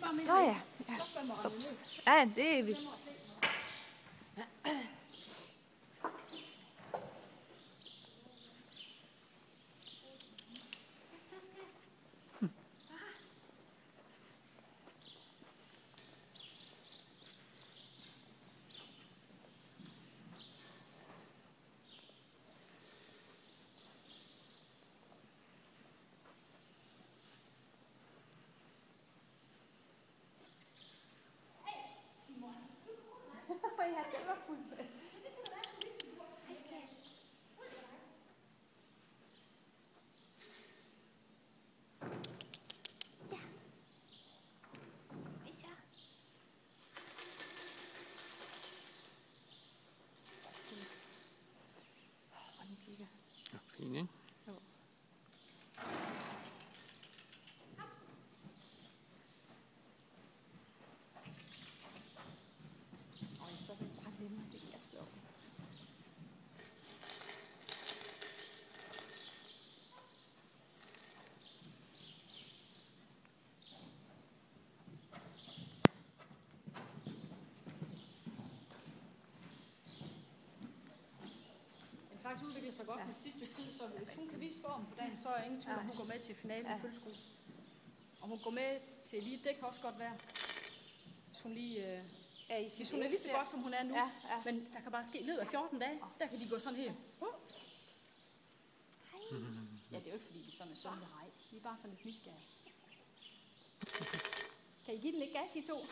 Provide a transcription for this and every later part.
bare med. Nå ja. Ups. Ja, det er vi. Fint, ikke? Jo. Så vil jeg bare lade mig det her flot. Faktisk udviklet sig godt på det sidste stykke tid, så hvis hun kan vise form på dagen, så er ingen tvivl, at hun går med til finalen i følgesko. Og hun går med til elite, det kan også godt være. Hvis hun lige... hvis hun er lige så godt, som hun er nu. Men der kan bare ske i løbet af 14 dage, der kan de gå sådan helt... Ja, det er jo ikke fordi, vi sådan er sunde. Nej, vi er bare sådan lidt nysgerrige. Kan I give den lidt gas, I to?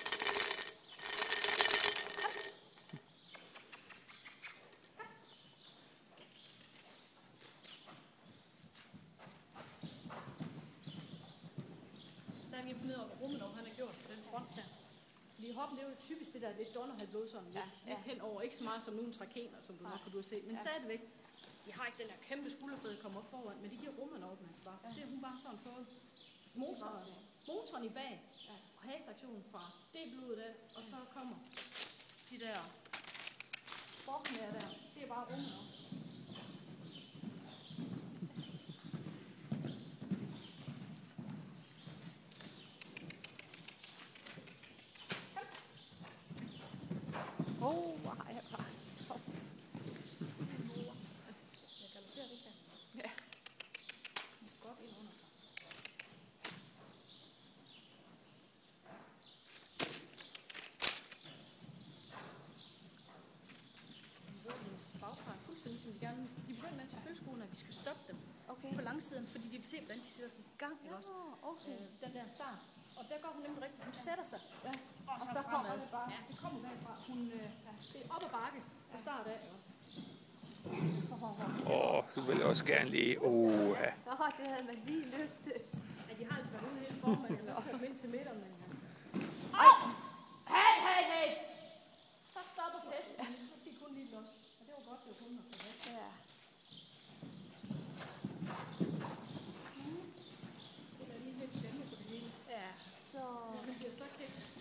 Vi er ned over rummet, han har gjort på den front der. Fordi hoppen, det er jo typisk det der lidt donnerhalvblod, sådan lidt henover. Ikke så meget som nogle trakener, som du nok kan se. Men stadigvæk, de har ikke den der kæmpe skulderflade, der kommer op foran, men de giver rummet op, altså bare. Det har hun bare sådan fået. Motoren i bag, og hastaktionen fra det blodet af, og så kommer de der forknære der. Det er bare rummet op. Som de begynder med til følgeskolen, at vi skal stoppe dem på langsiden, fordi de vil se, hvordan de sætter den i gang. Også. Den der start. Og der går hun nemlig rigtigt. Hun sætter sig. Og så der kommer det bare. Ja, det kommer bagfra. Det er op ad bakke fra start af. Du vil også gerne lige... det havde man lige lyst til. Ja, de har altså været ude hele formiddagen, eller også ind til middag, men... Hey! Så stopper festen. Så fik hun lige los. Og det var godt, det var hun nok. Ja. Det er lige lidt spændende på det hele. Ja. Så... Det bliver så kæft.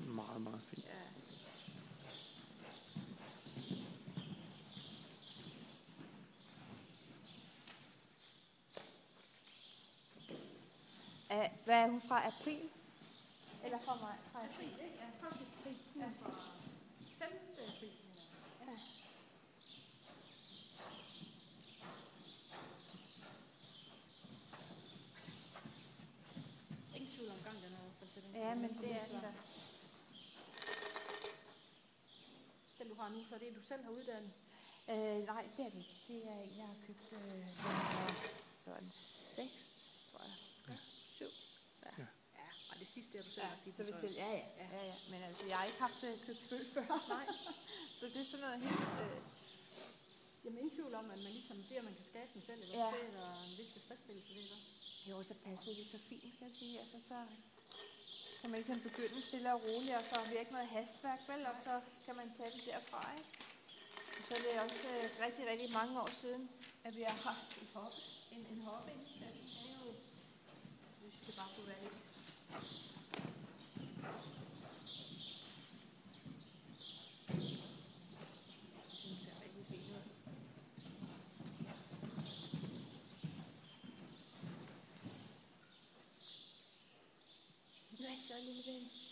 Meget, meget fint. Hvad er hun fra? April? Eller fra maj? Fra april? Ja, 1. april. Ja, fra 5. april. Ja. Ingen tvivl om gang, den er i hvert fald til den. Ja, men det er den der. Den du har nu, så er det du selv har uddannet? Nej, det er det ikke. Det er en, jeg har købt. Det var en 6, tror jeg. 7. Ja, og det sidste er du selv lagt i så vi selv. Ja. Men altså, jeg har ikke haft købt føl før. Nej. Så det er sådan noget helt... Jamen ingen tvivl om, at man ligesom det, at man kan skabe den selv, eller det er en vis tilfredsstillelse, det er Jo, så passede det så fint, kan jeg sige. Altså, så kan man ligesom begynde stille og roligt, og så har vi ikke noget hastværk, vel? Og så kan man tage det derfra, ikke? Og så er det også rigtig, rigtig mange år siden, at vi har haft en hoppe. En hoppe i stedet. Det er jo, jeg synes, det bare kunne være lidt. Det synes jeg er rigtig fint ud. Hvad så, lille ven?